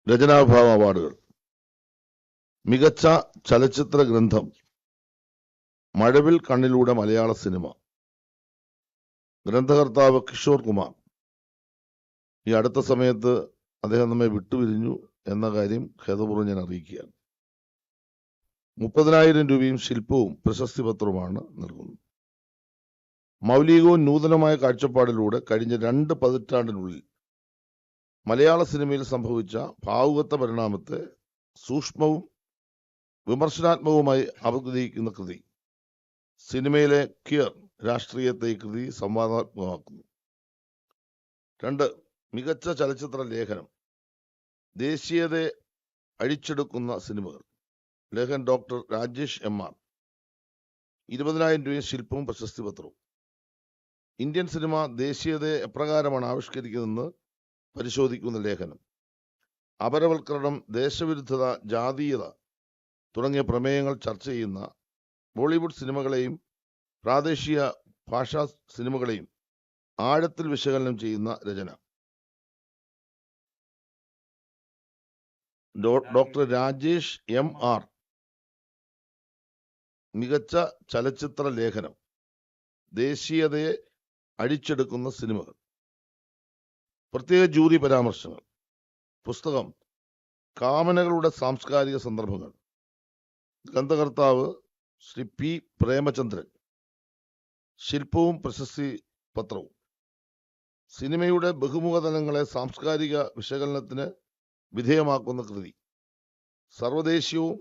രചനാവിഭാഗം അവാർഡുകൾ. മികച്ച ചലച്ചിത്ര ഗ്രന്ഥം മഴവിൽ കണ്ണിലൂടെ മലയാള സിനിമ. ഗ്രന്ഥകർത്താവ് കിഷോർ കുമാർ. ഈ അടുത്ത സമയത്ത് അദ്ദേഹം നമ്മെ വിട്ടുപിരിഞ്ഞു എന്ന കാര്യം ഖേദപൂർവ്വം ഞാൻ അറിയിക്കുകയാണ്. 30,000 രൂപയും ശില്പവും പ്രശസ്തി പത്രവുമാണ് നൽകുന്നത്. മൗലികവും നൂതനമായ കാഴ്ചപ്പാടിലൂടെ കഴിഞ്ഞ 2 പതിറ്റാണ്ടിനുള്ളിൽ മലയാള സിനിമയിൽ സംഭവിച്ച ഭാവുകത്വ പരിണാമത്തെ സൂക്ഷ്മവും വിമർശനാത്മകവുമായി അവതരിക്കുന്ന കൃതി. സിനിമയിലെ ക്വിയർ രാഷ്ട്രീയത്തെ ഈ കൃതി സംവാദാത്മകമാക്കുന്നു. 2. മികച്ച ചലച്ചിത്ര ലേഖനം. ദേശീയതയെ അഴിച്ചെടുക്കുന്ന സിനിമകൾ. ലേഖൻ ഡോക്ടർ രാജേഷ് MR. 20,000 രൂപയും ശില്പവും പ്രശസ്തി പത്രവും. ഇന്ത്യൻ സിനിമ ദേശീയതയെ എപ്രകാരമാണ് ആവിഷ്കരിക്കുന്നതെന്ന് പരിശോധിക്കുന്ന ലേഖനം. അപരവൽക്കരണം, ദേശവിരുദ്ധത, ജാതീയത തുടങ്ങിയ പ്രമേയങ്ങൾ ചർച്ച ചെയ്യുന്ന ബോളിവുഡ് സിനിമകളെയും പ്രാദേശിക ഭാഷാ സിനിമകളെയും ആഴത്തിൽ വിശകലനം ചെയ്യുന്ന രചന. Doctor Rajesh MR. മികച്ച ചലച്ചിത്ര ലേഖനം. ദേശീയതയെ അഴിച്ചെടുക്കുന്ന സിനിമകൾ. പ്രത്യേക ജൂറി പരാമർശങ്ങൾ. പുസ്തകം കാമനകളുടെ സാംസ്കാരിക സന്ദർഭങ്ങൾ. ഗ്രന്ഥകർത്താവ് ശ്രീ P. പ്രേമചന്ദ്രൻ. ശില്പവും പ്രശസ്തി പത്രവും. സിനിമയുടെ ബഹുമുഖതലങ്ങളെ സാംസ്കാരിക വിശകലനത്തിന് വിധേയമാക്കുന്ന കൃതി. സർവദേശീയവും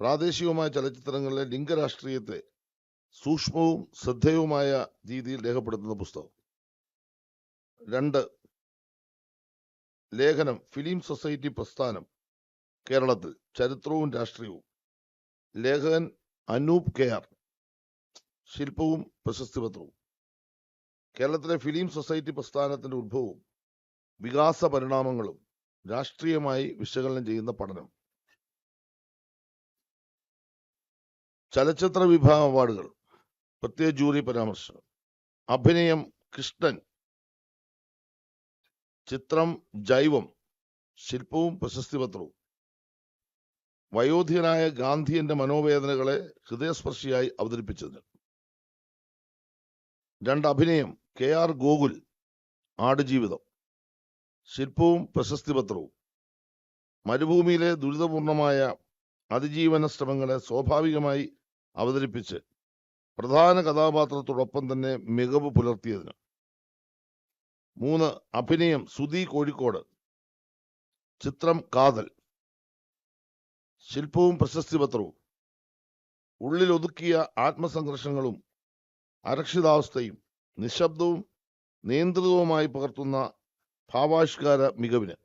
പ്രാദേശികവുമായ ചലച്ചിത്രങ്ങളിലെ ലിംഗരാഷ്ട്രീയത്തെ സൂക്ഷ്മവും ശ്രദ്ധേയവുമായ രീതിയിൽ രേഖപ്പെടുത്തുന്ന പുസ്തകം. 2. ലേഖനം ഫിലിം സൊസൈറ്റി പ്രസ്ഥാനം കേരളത്തിൽ ചരിത്രവും രാഷ്ട്രീയവും. ലേഖകൻ അനൂപ് KR. ശില്പവും പ്രശസ്തി പത്രവും. കേരളത്തിലെ ഫിലിം സൊസൈറ്റി പ്രസ്ഥാനത്തിന്റെ ഉത്ഭവവും വികാസ പരിണാമങ്ങളും രാഷ്ട്രീയമായി വിശകലനം ചെയ്യുന്ന പഠനം. ചലച്ചിത്ര വിഭാഗം അവാർഡുകൾ. പ്രത്യേക ജൂറി പരാമർശം. അഭിനയം കൃഷ്ണൻ. ചിത്രം ജൈവം. ശില്പവും പ്രശസ്തി പത്രവും. വയോധികനായ ഗാന്ധിയന്റെ മനോവേദനകളെ ഹൃദയസ്പർശിയായി അവതരിപ്പിച്ചതിന്. 2. അഭിനയം KR ഗോകുൽ. ആടുജീവിതം. ശില്പവും പ്രശസ്തി പത്രവും. മരുഭൂമിയിലെ ദുരിതപൂർണമായ അതിജീവന ശ്രമങ്ങളെ സ്വാഭാവികമായി അവതരിപ്പിച്ച് പ്രധാന കഥാപാത്രത്തോടൊപ്പം തന്നെ മികവ് പുലർത്തിയതിന്. 3. അഭിനയം സുധി കോഴിക്കോട്. ചിത്രം കാതൽ. ശില്പവും പ്രശസ്തി പത്രവും. ഉള്ളിൽ ഒതുക്കിയ ആത്മസംഘർഷങ്ങളും അരക്ഷിതാവസ്ഥയും നിശബ്ദവും നിയന്ത്രിതവുമായി പകർത്തുന്ന ഭാവാവിഷ്കാര മികവിന്.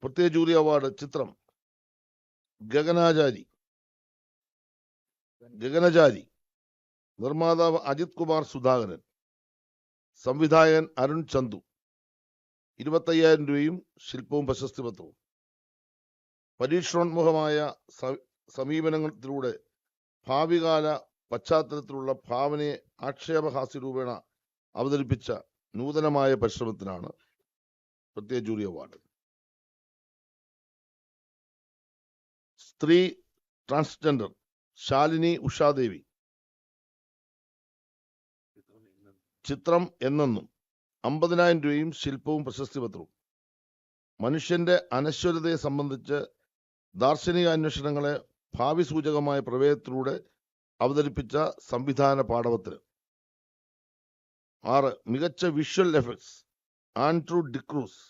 പ്രത്യേക ജൂറി അവാർഡ്. ചിത്രം ഗഗനചാരി. നിർമ്മാതാവ് അജിത് കുമാർ സുധാകരൻ. സംവിധായകൻ അരുൺ ചന്തു. 25,000 രൂപയും ശില്പവും പ്രശസ്തി പത്രവും. പരീക്ഷണോന്മുഖമായ സമീപനത്തിലൂടെ ഭാവികാല പശ്ചാത്തലത്തിലുള്ള ഭാവനയെ ആക്ഷേപഹാസ്യ രൂപേണ അവതരിപ്പിച്ച നൂതനമായ പരിശ്രമത്തിനാണ് പ്രത്യേക ജൂറി അവാർഡ്. സ്ത്രീ ട്രാൻസ്ജെൻഡർ. ശാലിനി ഉഷാദേവി. ചിത്രം എന്നെന്നും. 50,000 രൂപയും ശില്പവും പ്രശസ്തി പത്രവും. മനുഷ്യന്റെ അനശ്വരതയെ സംബന്ധിച്ച് ദാർശനിക അന്വേഷണങ്ങളെ ഭാവി സൂചകമായ പ്രമേയത്തിലൂടെ അവതരിപ്പിച്ച സംവിധാന പാടവത്തിന്. 6. മികച്ച വിഷ്വൽ എഫക്ട്സ്. ആൻഡ്രൂ ഡിക്രൂസ്.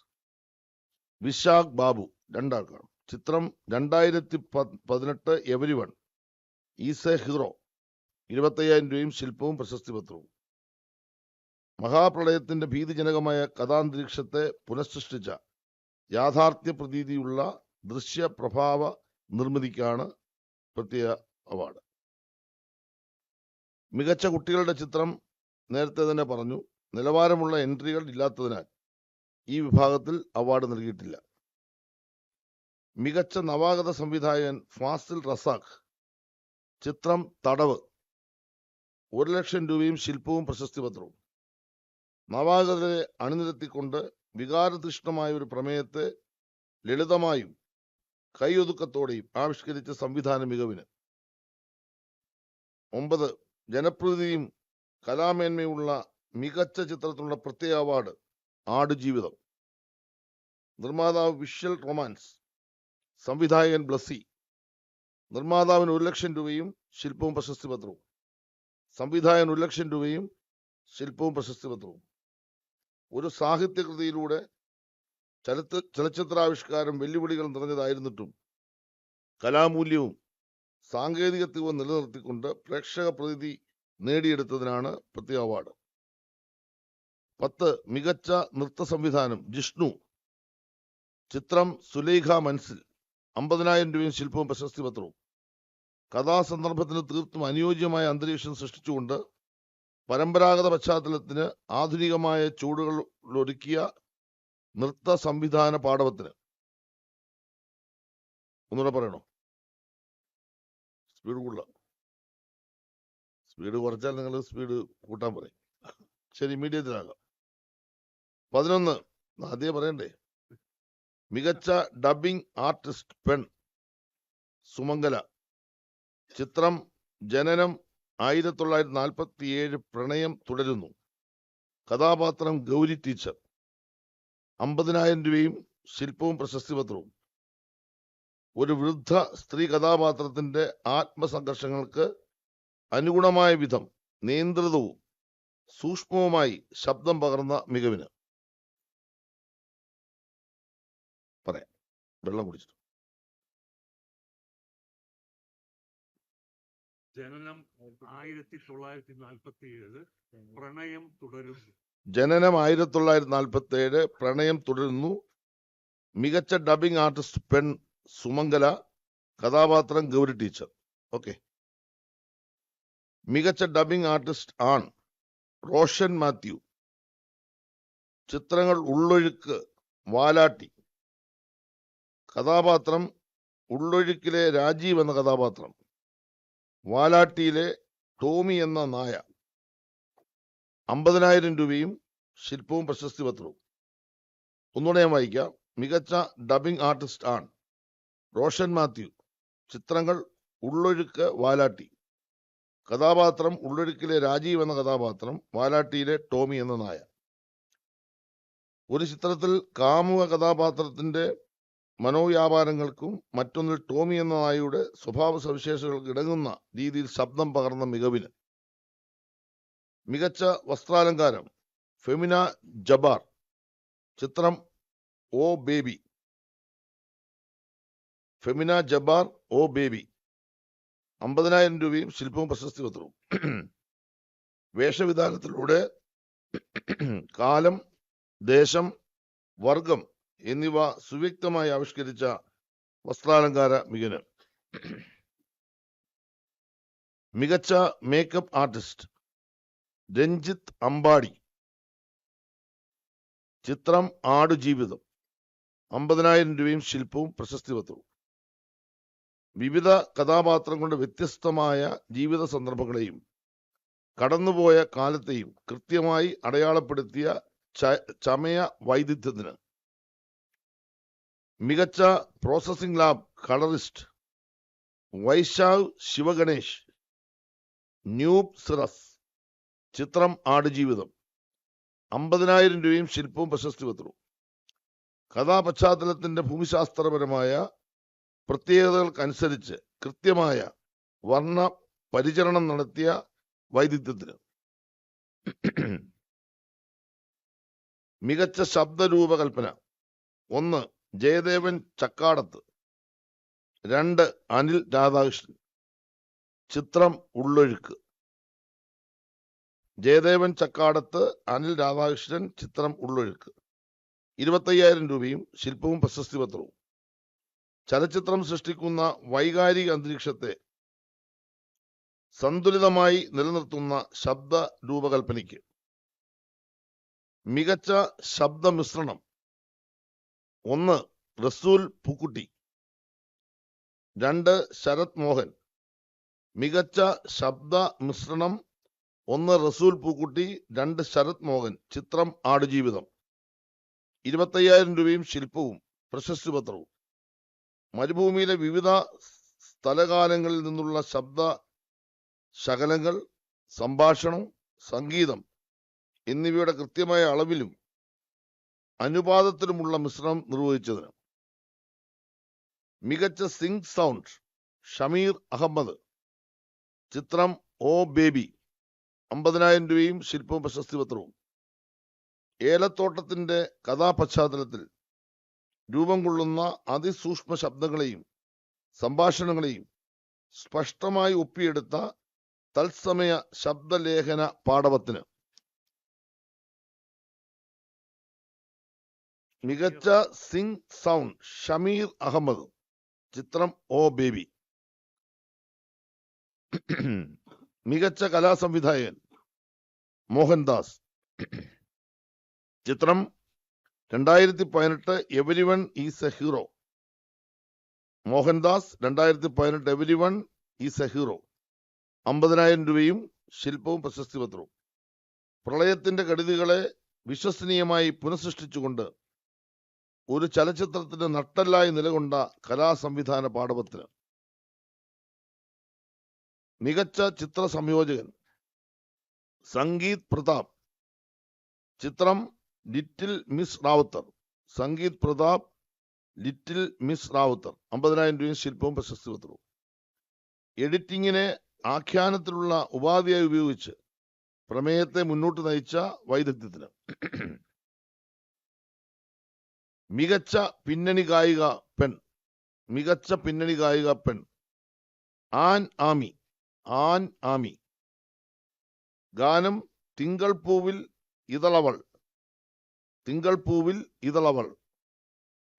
വിശാഖ് ബാബു. 2 ആൾക്കാണ്. ചിത്രം 2018 എവരിവൺ ഈസ് എ ഹീറോ. 25,000 രൂപയും ശില്പവും പ്രശസ്തി പത്രവും. മഹാപ്രളയത്തിന്റെ ഭീതിജനകമായ കഥാന്തരീക്ഷത്തെ പുനഃസൃഷ്ടിച്ച യാഥാർത്ഥ്യ പ്രതീതിയുള്ള ദൃശ്യ പ്രഭാവ നിർമ്മിതിക്കാണ് പ്രത്യേക അവാർഡ്. മികച്ച കുട്ടികളുടെ ചിത്രം. നേരത്തെ തന്നെ പറഞ്ഞു, നിലവാരമുള്ള എൻട്രികൾ ഇല്ലാത്തതിനാൽ ഈ വിഭാഗത്തിൽ അവാർഡ് നൽകിയിട്ടില്ല. മികച്ച നവാഗത സംവിധായകൻ ഫാസിൽ റസാഖ്. ചിത്രം തടവ്. 1,00,000 രൂപയും ശില്പവും പ്രശസ്തി പത്രവും. നവാഗതരെ അണിനിരത്തിക്കൊണ്ട് വികാരതീഷ്ണമായ ഒരു പ്രമേയത്തെ ലളിതമായും കൈയൊതുക്കത്തോടെയും ആവിഷ്കരിച്ച സംവിധാന മികവിന്. 9. ജനപ്രീതിയും കലാമേന്മയുള്ള മികച്ച ചിത്രത്തിനുള്ള പ്രത്യേക അവാർഡ് ആടുജീവിതം. നിർമ്മാതാവ് വിഷ്വൽ റൊമാൻസ്, സംവിധായകൻ ബ്ലസ്സി. നിർമ്മാതാവിന് 1,00,000 രൂപയും ശില്പവും പ്രശസ്തി പത്രവും. സംവിധായകൻ 1,00,000 രൂപയും ശില്പവും പ്രശസ്തി പത്രവും. ഒരു സാഹിത്യകൃതിയിലൂടെ ചലച്ചിത്രാവിഷ്കാരം വെല്ലുവിളികൾ നിറഞ്ഞതായിരുന്നിട്ടും കലാമൂല്യവും സാങ്കേതികത്വവും നിലനിർത്തിക്കൊണ്ട് പ്രേക്ഷക പ്രീതി നേടിയെടുത്തതിനാണ് പ്രത്യേക അവാർഡ്. 10. മികച്ച നൃത്ത സംവിധാനം ജിഷ്ണു. ചിത്രം സുലൈഖ മൻസിൽ. 50,000 രൂപയും ശില്പവും പ്രശസ്തി പത്രവും. കഥാസന്ദർഭത്തിന് തീർത്തും അനുയോജ്യമായ അന്തരീക്ഷം സൃഷ്ടിച്ചുകൊണ്ട് പരമ്പരാഗത പശ്ചാത്തലത്തിന് ആധുനികമായ ചൂടുകൾ ഒരുക്കിയ നൃത്ത സംവിധാന പാടവത്തിന്. ഒന്നുകൂടെ പറയണോ? സ്പീഡ് കൂടുതല. സ്പീഡ് കുറച്ചാൽ നിങ്ങൾ സ്പീഡ് കൂട്ടാൻ പറയും. ശരി, മീഡിയത്തിലാകാം. 11. ആദ്യം പറയണ്ടേ. മികച്ച ഡബിംഗ് ആർട്ടിസ്റ്റ് പെൺ സുമംഗല. ചിത്രം ജനനം. 1947 പ്രണയം തുടരുന്നു. കഥാപാത്രം ഗൗരി ടീച്ചർ. 50,000 രൂപയും ശില്പവും പ്രശസ്തി പത്രവും. ഒരു വൃദ്ധ സ്ത്രീ കഥാപാത്രത്തിന്റെ ആത്മസംഘർഷങ്ങൾക്ക് അനുഗുണമായ വിധം നിയന്ത്രിതവും സൂക്ഷ്മവുമായി ശബ്ദം പകർന്ന മികവിന്. പറയാം, വെള്ളം കുടിച്ചിട്ട്. ജനനം 1947 പ്രണയം തുടരുന്നു. ജനനം 1947 പ്രണയം തുടരുന്നു. മികച്ച ഡബിംഗ് ആർട്ടിസ്റ്റ് പെൺ സുമംഗല. കഥാപാത്രം ഗൗരി ടീച്ചർ. ഓക്കെ. മികച്ച ഡബിംഗ് ആർട്ടിസ്റ്റ് ആൺ റോഷൻ മാത്യു. ചിത്രങ്ങൾ ഉള്ളൊഴുക്ക്, വാലാട്ടി. കഥാപാത്രം ഉള്ളൊഴുക്കിലെ രാജീവ് എന്ന കഥാപാത്രം, വാലാട്ടിയിലെ ടോമി എന്ന നായ. 50,000 രൂപയും ശില്പവും പ്രശസ്തി പത്രവും. ഒന്നുകൂടെ ഞാൻ വായിക്കാം. മികച്ച ഡബിംഗ് ആർട്ടിസ്റ്റ് ആൺ റോഷൻ മാത്യു. ചിത്രങ്ങൾ ഉള്ളൊഴുക്ക്, വാലാട്ടി. കഥാപാത്രം ഉള്ളൊഴുക്കിലെ രാജീവ് എന്ന കഥാപാത്രം, വാലാട്ടിയിലെ ടോമി എന്ന നായ. ഒരു ചിത്രത്തിൽ കാമുക കഥാപാത്രത്തിന്റെ മനോവ്യാപാരങ്ങൾക്കും മറ്റൊന്നിൽ ടോമി എന്ന നായയുടെ സ്വഭാവ സവിശേഷതകൾക്ക് ഇടങ്ങുന്ന രീതിയിൽ ശബ്ദം പകർന്ന മികവിന്. മികച്ച വസ്ത്രാലങ്കാരം ഫെമിന ജബാർ. ചിത്രം ഓ ബേബി. ഫെമിന ജബാർ ഓ ബേബി. 50,000 രൂപയും ശില്പവും പ്രശസ്തി പത്രവും. വേഷവിധാനത്തിലൂടെ കാലം, ദേശം, വർഗം എന്നിവ സുവ്യക്തമായി ആവിഷ്കരിച്ച വസ്ത്രാലങ്കാര മികവിന്. മികച്ച മേക്കപ്പ് ആർട്ടിസ്റ്റ് രഞ്ജിത്ത് അമ്പാടി. ചിത്രം ആടുജീവിതം. 50,000 രൂപയും ശില്പവും പ്രശസ്തി പത്രവും. വിവിധ കഥാപാത്രങ്ങളുടെ വ്യത്യസ്തമായ ജീവിത സന്ദർഭങ്ങളെയും കടന്നുപോയ കാലത്തെയും കൃത്യമായി അടയാളപ്പെടുത്തിയ ചമയ വൈദഗ്ധ്യത്തിന്. മികച്ച processing lab colourist Vaishakh Sivaganesh. ന്യൂബ് സിറസ്. ചിത്രം ആടുജീവിതം. 50,000 രൂപയും ശില്പവും പ്രശസ്തി പത്രവും. കഥാപശ്ചാത്തലത്തിന്റെ ഭൂമിശാസ്ത്രപരമായ പ്രത്യേകതകൾക്കനുസരിച്ച് കൃത്യമായ വർണ്ണ പരിചരണം നടത്തിയ വൈദഗ്ധ്യത്തിന്. മികച്ച ശബ്ദരൂപകൽപ്പന 1 ജയദേവൻ ചക്കാടത്ത്. 2 അനിൽ രാധാകൃഷ്ണൻ. ചിത്രം ഉള്ളൊഴുക്ക്. ജയദേവൻ ചക്കാടത്ത്, അനിൽ രാധാകൃഷ്ണൻ. ചിത്രം ഉള്ളൊഴുക്ക്. 25,000 രൂപയും ശില്പവും പ്രശസ്തി പത്രവും. ചലച്ചിത്രം സൃഷ്ടിക്കുന്ന വൈകാരിക അന്തരീക്ഷത്തെ സന്തുലിതമായി നിലനിർത്തുന്ന ശബ്ദ രൂപകൽപ്പനയ്ക്ക്. മികച്ച ശബ്ദ മിശ്രണം 1 റസൂൽ പൂക്കുട്ടി. 2 ശരത് മോഹൻ. മികച്ച ശബ്ദ മിശ്രണം 1 റസൂൽ പൂക്കുട്ടി, 2 ശരത് മോഹൻ. ചിത്രം ആടുജീവിതം. 25,000 രൂപയും ശില്പവും പ്രശസ്തി പത്രവും. മരുഭൂമിയിലെ വിവിധ സ്ഥലകാലങ്ങളിൽ നിന്നുള്ള ശബ്ദ ശകലങ്ങൾ, സംഭാഷണം, സംഗീതം എന്നിവയുടെ കൃത്യമായ അളവിലും അനുപാതത്തിലുമുള്ള മിശ്രണം നിർവഹിച്ചതിന്. മികച്ച സിംഗ് സൗണ്ട് ഷമീർ അഹമ്മദ്. ചിത്രം ഓ ബേബി 50,000 രൂപയും ശില്പവും പ്രശസ്തി പത്രവും. ഏലത്തോട്ടത്തിന്റെ കഥാപശ്ചാത്തലത്തിൽ രൂപം കൊള്ളുന്ന അതിസൂക്ഷ്മ ശബ്ദങ്ങളെയും സംഭാഷണങ്ങളെയും സ്പഷ്ടമായി ഒപ്പിയെടുത്ത തത്സമയ ശബ്ദലേഖന പാടവത്തിന്. മികച്ച സിംഗ് സൗണ്ട് ഷമീർ അഹമ്മദ്. ചിത്രം ഓ ബേബി. മികച്ച കലാസംവിധായകൻ മോഹൻദാസ്. ചിത്രം 2018 everyone is A hero. Mohandas 2018 everyone is A hero. 50,000 രൂപയും ശില്പവും പ്രശസ്തി പത്രവും. പ്രളയത്തിന്റെ കെടുതികളെ വിശ്വസനീയമായി പുനഃസൃഷ്ടിച്ചുകൊണ്ട് ഒരു ചലച്ചിത്രത്തിന് നട്ടെല്ലായി നിലകൊണ്ട കലാസംവിധാന പാടവത്തിന്. മികച്ച ചിത്ര സംയോജകൻ സംഗീത് പ്രതാപ്. ചിത്രം Little Miss Rawther. Sangeeth Prathap, Little Miss Rawther. 50,000 രൂപയും ശില്പവും പ്രശസ്തി പത്രവും. എഡിറ്റിങ്ങിനെ ആഖ്യാനത്തിലുള്ള ഉപാധിയായി ഉപയോഗിച്ച് പ്രമേയത്തെ മുന്നോട്ട് നയിച്ച വൈദഗ്ധ്യത്തിന്. മികച്ച പിന്നണി ഗായിക പെൺ. മികച്ച പിന്നണി ഗായിക പെൺ ആൻ ആമി. ആൻ ആമി. ഗാനം തിങ്കൾ പൂവിൽ ഇതളവൾ. തിങ്കൾ പൂവിൽ ഇതളവൾ.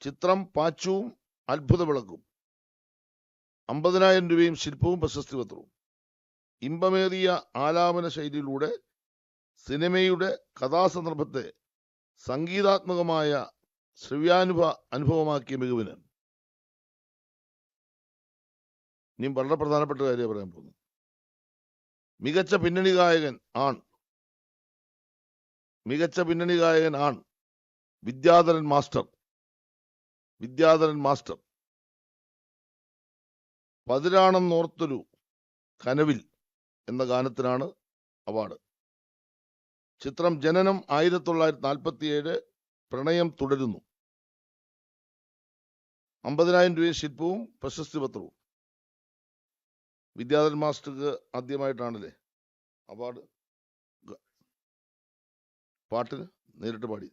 ചിത്രം പാച്ചുവും അത്ഭുത വിളക്കും. 50,000 രൂപയും ശില്പവും പ്രശസ്തി പത്രവും. ഇമ്പമേറിയ ആലാപന ശൈലിയിലൂടെ സിനിമയുടെ കഥാസന്ദർഭത്തെ സംഗീതാത്മകമായ അനുഭവമാക്കിയ മികവിന്. ഇനി വളരെ പ്രധാനപ്പെട്ട കാര്യം പറയാൻ പോകുന്നു. മികച്ച പിന്നണി ഗായകൻ ആൺ. മികച്ച പിന്നണി ഗായകൻ ആൺ വിദ്യാധരൻ മാസ്റ്റർ. വിദ്യാധരൻ മാസ്റ്റർ. പതിരാണെന്നോർത്തൊരു കനവിൽ എന്ന ഗാനത്തിനാണ് അവാർഡ്. ചിത്രം ജനനം 1947. പ്രണയം തുടരുന്നു. 50,000 രൂപയും ശില്പവും പ്രശസ്തി പത്രവും. വിദ്യാധരൻ മാസ്റ്റർക്ക് ആദ്യമായിട്ടാണല്ലേ അവാർഡ്? പാട്ടിന് നേരിട്ട് പാടി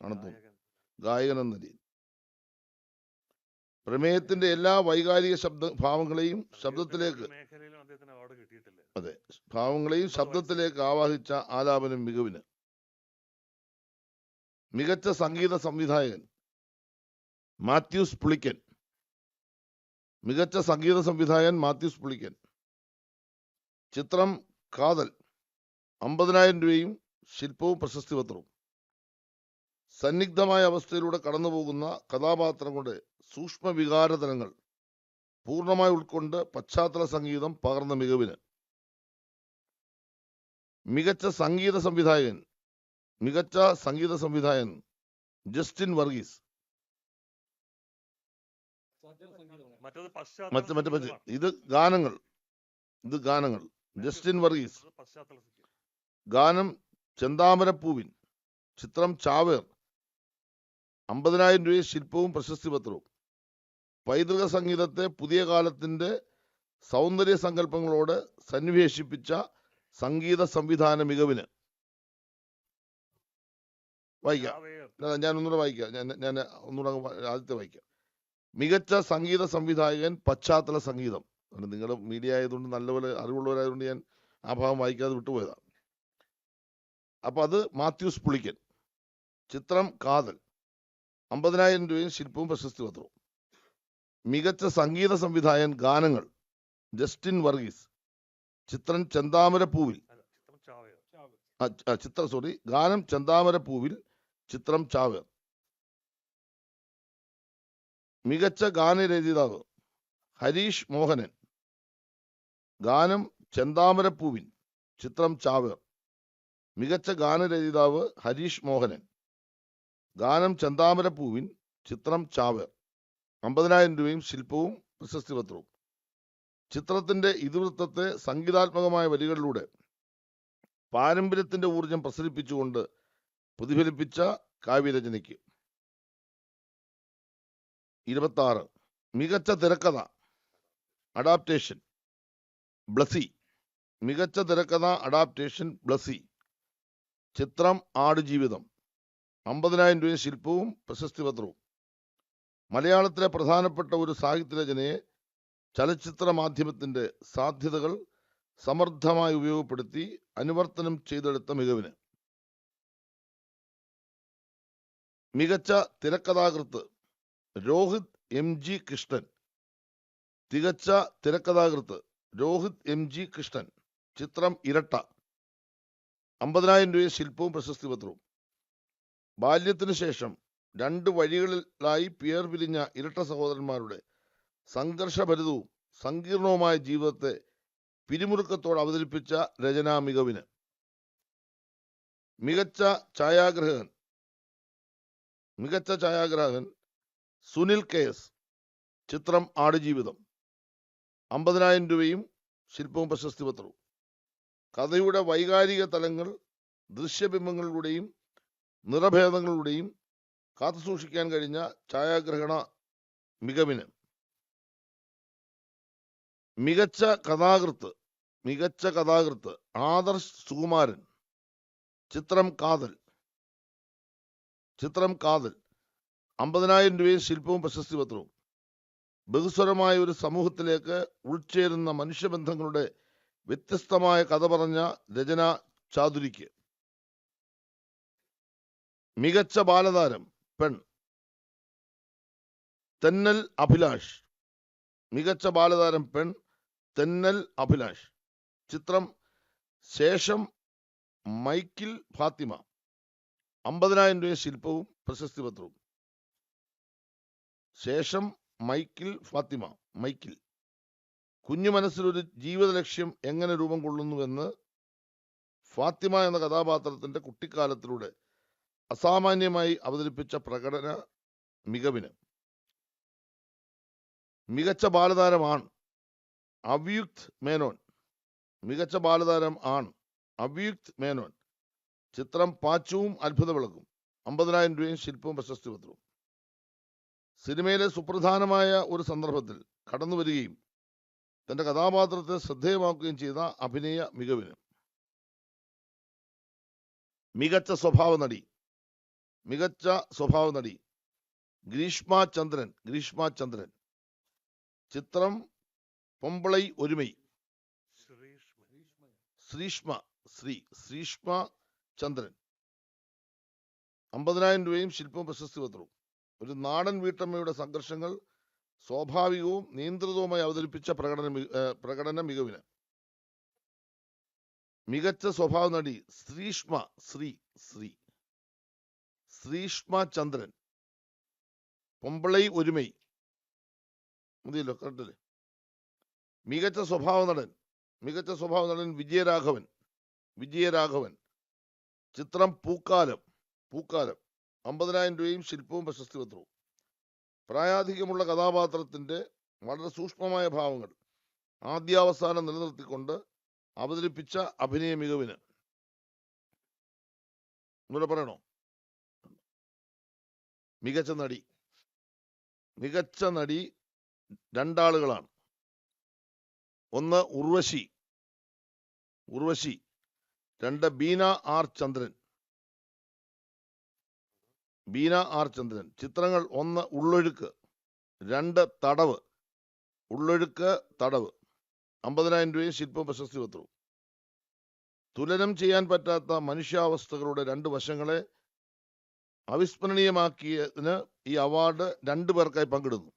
ആണെന്ന് തോന്നുന്നു. ഗായകൻ എന്ന നിലയിൽ പ്രമേയത്തിന്റെ എല്ലാ വൈകാരിക ഭാവങ്ങളെയും ശബ്ദത്തിലേക്ക് അതെ ഭാവങ്ങളെയും ശബ്ദത്തിലേക്ക് ആവാഹിച്ച ആലാപനം മികവിന്. മികച്ച സംഗീത സംവിധായകൻ മാത്യൂസ് പുളിക്കൻ. മികച്ച സംഗീത സംവിധായകൻ മാത്യൂസ് പുളിക്കൻ. ചിത്രം കാതൽ. 50,000 രൂപയും ശില്പവും പ്രശസ്തി പത്രവും. സന്നിഗ്ധമായ അവസ്ഥയിലൂടെ കടന്നുപോകുന്ന കഥാപാത്രങ്ങളുടെ സൂക്ഷ്മ വികാരതലങ്ങൾ പൂർണ്ണമായി ഉൾക്കൊണ്ട് പശ്ചാത്തല സംഗീതം പകർന്ന മികവിന്. മികച്ച സംഗീത സംവിധായകൻ. മികച്ച സംഗീത സംവിധായകൻ ജസ്റ്റിൻ വർഗീസ്. ഇത് ഗാനങ്ങൾ. ഇത് ഗാനങ്ങൾ. ജസ്റ്റിൻ വർഗീസ്. ഗാനം ചെന്താമരപ്പൂവിൻ. ചിത്രം ചാവേർ. 50,000 രൂപയും ശില്പവും പ്രശസ്തി പത്രവും. പൈതൃക സംഗീതത്തെ പുതിയ കാലത്തിന്റെ സൗന്ദര്യ സങ്കല്പങ്ങളോട് സന്നിവേശിപ്പിച്ച സംഗീത സംവിധാന മികവിന്. വായിക്കാം. ഞാൻ ഒന്നുകൂടെ വായിക്കാം. ഞാൻ ഒന്നുകൂടെ ആദ്യത്തെ വായിക്കാം. മികച്ച സംഗീത സംവിധായകൻ പശ്ചാത്തല സംഗീതം. നിങ്ങൾ മീഡിയ ആയതുകൊണ്ട് നല്ലപോലെ അറിവുള്ളവരായതുകൊണ്ട് ഞാൻ ആ ഭാഗം വായിക്കാതെ വിട്ടുപോയതാണ്. അപ്പൊ അത് മാത്യൂസ് പുളിക്കൻ. ചിത്രം കാതൽ. 50,000 രൂപയും ശില്പവും പ്രശസ്തി പത്രവും. മികച്ച സംഗീത സംവിധായകൻ ഗാനങ്ങൾ ജസ്റ്റിൻ വർഗീസ്. ചിത്രം ചെന്താമരപ്പൂവിൽ. ഗാനം ചെന്താമരപ്പൂവിൽ. ചിത്രം ചാവേർ. മികച്ച ഗാനരചയിതാവ് ഹരീഷ് മോഹനൻ. ഗാനം ചെന്താമരപ്പൂവിൻ. ചിത്രം ചാവേർ. മികച്ച ഗാനരചയിതാവ് ഹരീഷ് മോഹനൻ. ഗാനം ചെന്താമരപ്പൂവിൻ, ചിത്രം ചാവേർ. 50,000 രൂപയും ശില്പവും പ്രശസ്തി പത്രവും. ചിത്രത്തിന്റെ ഇതിവൃത്തത്തെ സംഗീതാത്മകമായ വരികളിലൂടെ പാരമ്പര്യത്തിന്റെ ഊർജം പ്രസരിപ്പിച്ചുകൊണ്ട് പ്രതിഫലിപ്പിച്ച കാവ്യരചനയ്ക്ക്. 26 മികച്ച തിരക്കഥ അഡാപ്റ്റേഷൻ ബ്ലസി. മികച്ച തിരക്കഥ അഡാപ്റ്റേഷൻ ബ്ലസി. ചിത്രം ആടുജീവിതം. 50,000 രൂപയും ശില്പവും പ്രശസ്തി പത്രവും. മലയാളത്തിലെ പ്രധാനപ്പെട്ട ഒരു സാഹിത്യരചനയെ ചലച്ചിത്ര മാധ്യമത്തിന്റെ സാധ്യതകൾ സമർത്ഥമായി ഉപയോഗപ്പെടുത്തി അനുവർത്തനം ചെയ്തെടുത്ത മികവിന്. മികച്ച തിരക്കഥാകൃത്ത് രോഹിത് MG കൃഷ്ണൻ. തികച്ച തിരക്കഥാകൃത്ത് രോഹിത് MG കൃഷ്ണൻ. ചിത്രം ഇരട്ട. 50,000 രൂപയും ശില്പവും പ്രശസ്തി പത്രവും. ബാല്യത്തിനു ശേഷം 2 വഴികളിലായി പിയർ പിരിഞ്ഞ ഇരട്ട സഹോദരന്മാരുടെ സംഘർഷഭരിതവും സങ്കീർണവുമായ ജീവിതത്തെ പിരിമുറുക്കത്തോടെ അവതരിപ്പിച്ച രചനാ മികവിന്. മികച്ച ഛായാഗ്രാഹകൻ സുനിൽ KS. ചിത്രം ആടുജീവിതം. 50,000 രൂപയും ശില്പവും പ്രശസ്തി പത്രവും. കഥയുടെ വൈകാരിക തലങ്ങൾ ദൃശ്യബിംബങ്ങളിലൂടെയും നിറഭേദങ്ങളിലൂടെയും കാത്തുസൂക്ഷിക്കാൻ കഴിഞ്ഞ ഛായാഗ്രഹണ മികവിന്. മികച്ച കഥാകൃത്ത് ആദർശ് സുകുമാരൻ. ചിത്രം കാതൽ. 50,000 രൂപയും ശില്പവും പ്രശസ്തി പത്രവും. ബഹുസ്വരമായ ഒരു സമൂഹത്തിലേക്ക് ഉൾച്ചേരുന്ന മനുഷ്യബന്ധങ്ങളുടെ വ്യത്യസ്തമായ കഥ പറഞ്ഞ രചനാ ചാതുരിക്ക്. മികച്ച ബാലതാരം പെൺ തെന്നൽ അഭിലാഷ്. മികച്ച ബാലതാരം പെൺ തെന്നൽ അഭിലാഷ്. ചിത്രം ശേഷം മൈക്കിൾ ഫാത്തിമ. 50,000 രൂപയും ശില്പവും പ്രശസ്തി പത്രവും. ശേഷം മൈക്കിൾ ഫാത്തിമ. കുഞ്ഞു മനസ്സിലൊരു ജീവിത ലക്ഷ്യം എങ്ങനെ രൂപം കൊള്ളുന്നുവെന്ന് ഫാത്തിമ എന്ന കഥാപാത്രത്തിന്റെ കുട്ടിക്കാലത്തിലൂടെ അസാമാന്യമായി അവതരിപ്പിച്ച പ്രകടന മികവിന്. മികച്ച ബാലതാരം ആൺ അവ്യുക്ത് മേനോൻ. മികച്ച ബാലതാരം ആൺ അവ്യുക്ത് മേനോൻ. ചിത്രം പാച്ചുവും അത്ഭുത വിളക്കും. 50,000 രൂപയും ശില്പവും പ്രശസ്തി പത്രവും. സിനിമയിലെ സുപ്രധാനമായ ഒരു സന്ദർഭത്തിൽ കടന്നു വരികയും തന്റെ കഥാപാത്രത്തെ ശ്രദ്ധേയമാക്കുകയും ചെയ്ത അഭിനയ മികവിന്. മികച്ച സ്വഭാവ നടി ഗ്രീഷ്മ ചന്ദ്രൻ. ചിത്രം പൊമ്പളൈ ഒരുമൈ. ശ്രീഷ്മ ചന്ദ്രൻ. 50,000 രൂപയും ശില്പവും പ്രശസ്തി പത്രവും. ഒരു നാടൻ വീട്ടമ്മയുടെ സംഘർഷങ്ങൾ സ്വാഭാവികവും നിയന്ത്രിതവുമായി അവതരിപ്പിച്ച പ്രകടന മികവിന്. മികച്ച സ്വഭാവ നടി ശ്രീഷ്മ ചന്ദ്രൻ. പൊമ്പളൈ ഒരുമൈ മതിയല്ലോ, കറക്റ്റല്ലേ? മികച്ച സ്വഭാവ നടൻ വിജയരാഘവൻ. ചിത്രം പൂക്കാലം. 50,000 രൂപയും ശില്പവും പ്രശസ്തി പത്രവും. പ്രായാധിക്യമുള്ള കഥാപാത്രത്തിന്റെ വളരെ സൂക്ഷ്മമായ ഭാവങ്ങൾ ആദ്യാവസാനം നിലനിർത്തിക്കൊണ്ട് അവതരിപ്പിച്ച അഭിനയ മികവിന്. ഇവിടെ പറയണോ? മികച്ച നടി 2 ആളുകളാണ്. ഒന്ന് ഉർവശി. 2 ബീന ആർ ചന്ദ്രൻ. ചിത്രങ്ങൾ 1 ഉള്ളൊഴുക്ക്, 2 തടവ്. 50,000 രൂപയും ശില്പവും പ്രശസ്തി പത്രവും. തുലനം ചെയ്യാൻ പറ്റാത്ത മനുഷ്യാവസ്ഥകളുടെ 2 വശങ്ങളെ അവിസ്മരണീയമാക്കിയതിന് ഈ അവാർഡ് 2 പേർക്കായി പങ്കിടുന്നു.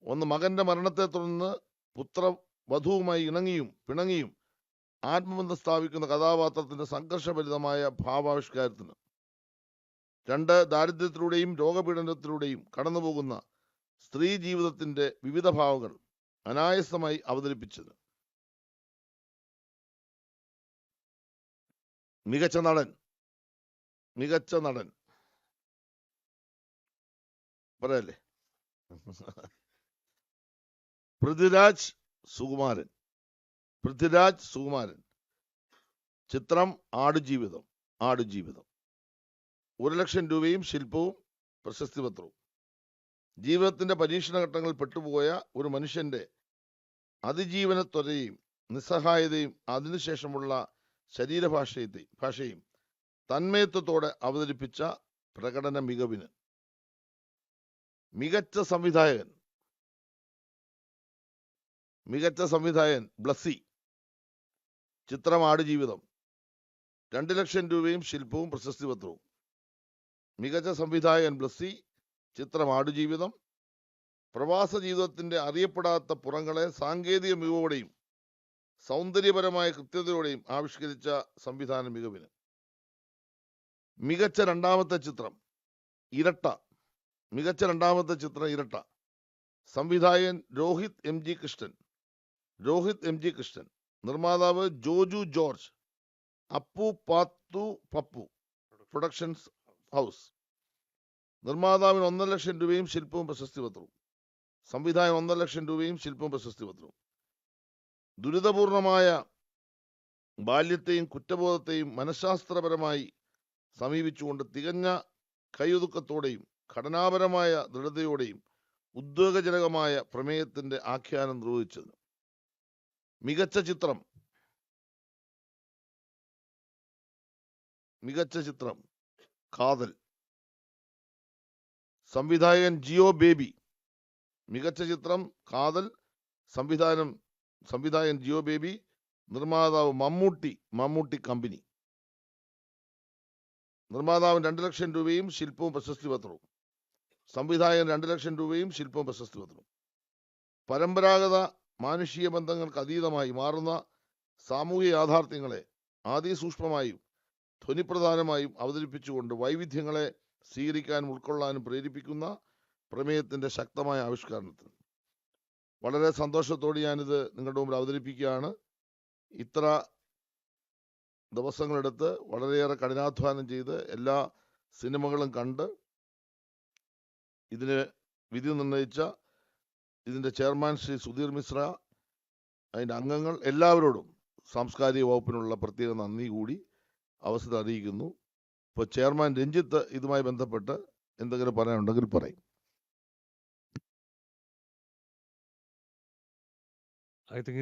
ഒന്ന് മകന്റെ മരണത്തെ തുടർന്ന് പുത്രവധുവുമായി ഇണങ്ങിയും പിണങ്ങിയും ആത്മബന്ധം സ്ഥാപിക്കുന്ന കഥാപാത്രത്തിന്റെ സംഘർഷഭരിതമായ ഭാവാവിഷ്കാരത്തിന്. 2 ദാരിദ്ര്യത്തിലൂടെയും രോഗപീഡനത്തിലൂടെയും കടന്നുപോകുന്ന സ്ത്രീ ജീവിതത്തിന്റെ വിവിധ ഭാവങ്ങൾ അനായാസമായി അവതരിപ്പിച്ചത്. മികച്ച നടൻ പറയല്ലേ? പൃഥ്വിരാജ് സുകുമാരൻ. പൃഥ്വിരാജ് സുകുമാരൻ. ചിത്രം ആടുജീവിതം. ആടുജീവിതം. 1,00,000 രൂപയും ശില്പവും പ്രശസ്തി പത്രവും. ജീവിതത്തിന്റെ പരീക്ഷണ ഘട്ടങ്ങളിൽ പെട്ടുപോയ ഒരു മനുഷ്യന്റെ അതിജീവനത്വരയും നിസ്സഹായതയും അതിനുശേഷമുള്ള ഭാഷയും തന്മയത്വത്തോടെ അവതരിപ്പിച്ച പ്രകടന മികവിന് മികച്ച സംവിധായകൻ ബ്ലസ്സി. ചിത്രം ആടുജീവിതം. 2,00,000 രൂപയും ശില്പവും പ്രശസ്തി പത്രവും. മികച്ച സംവിധായകൻ ബ്ലസ്സി. ചിത്രം ആടുജീവിതം. പ്രവാസ ജീവിതത്തിന്റെ അറിയപ്പെടാത്ത പുറങ്ങളെ സാങ്കേതിക മികവോടെയും സൗന്ദര്യപരമായ കൃത്യതയോടെയും ആവിഷ്കരിച്ച സംവിധാന മികവിന് മികച്ച രണ്ടാമത്തെ ചിത്രം ഇരട്ട. മികച്ച രണ്ടാമത്തെ ചിത്രം ഇരട്ട. സംവിധായകൻ രോഹിത് എം ജി കൃഷ്ണൻ. നിർമ്മാതാവ് ജോജു ജോർജ്. അപ്പു പാത്തു പപ്പു പ്രൊഡക്ഷൻസ് ഹൗസ്. നിർമ്മാതാവിന് 1,00,000 രൂപയും ശില്പവും പ്രശസ്തി പത്രവും. സംവിധായകൻ 1,00,000 രൂപയും ശില്പവും പ്രശസ്തി പത്രവും. ദുരിതപൂർണമായ ബാല്യത്തെയും കുറ്റബോധത്തെയും മനഃശാസ്ത്രപരമായി സമീപിച്ചുകൊണ്ട് തികഞ്ഞ കൈയൊതുക്കത്തോടെയും ഘടനാപരമായ ദൃഢതയോടെയും ഉദ്വേഗജനകമായ പ്രമേയത്തിന്റെ ആഖ്യാനം നിർവഹിച്ചത്. മികച്ച ചിത്രം കാതൽ. സംവിധായകൻ ജിയോ ബേബി. മികച്ച ചിത്രം കാതൽ. സംവിധായകൻ ജിയോ ബേബി. നിർമ്മാതാവ് മമ്മൂട്ടി കമ്പനി. നിർമ്മാതാവിന് 2,00,000 രൂപയും ശില്പവും പ്രശസ്തി പത്രവും. സംവിധായകൻ 2,00,000 രൂപയും ശില്പവും പ്രശസ്തി പത്രവും. പരമ്പരാഗത മാനുഷിക ബന്ധങ്ങൾക്ക് അതീതമായി മാറുന്ന സാമൂഹിക യാഥാർത്ഥ്യങ്ങളെ അതിസൂക്ഷ്മമായും ധ്വനിപ്രധാനമായും അവതരിപ്പിച്ചുകൊണ്ട് വൈവിധ്യങ്ങളെ സ്വീകരിക്കാനും ഉൾക്കൊള്ളാനും പ്രേരിപ്പിക്കുന്ന പ്രമേയത്തിന്റെ ശക്തമായ ആവിഷ്കാരത്തിന് വളരെ സന്തോഷത്തോടെ ഞാനിത് നിങ്ങളുടെ മുമ്പിൽ അവതരിപ്പിക്കുകയാണ്. ഇത്ര ദിവസങ്ങളെടുത്ത് വളരെയേറെ കഠിനാധ്വാനം ചെയ്ത് എല്ലാ സിനിമകളും കണ്ട് ഇതിന് വിധി നിർണയിച്ച ഇതിന്റെ ചെയർമാൻ ശ്രീ സുധീർ മിശ്ര, അതിന്റെ അംഗങ്ങൾ എല്ലാവരോടും സാംസ്കാരിക വകുപ്പിനുള്ള പ്രത്യേക നന്ദി കൂടി അവസരം അറിയിക്കുന്നു. ഇപ്പോൾ ചെയർമാൻ രഞ്ജിത്ത് ഇതുമായി ബന്ധപ്പെട്ട് എന്തെങ്കിലും പറയാനുണ്ടെങ്കിൽ പറയും. I think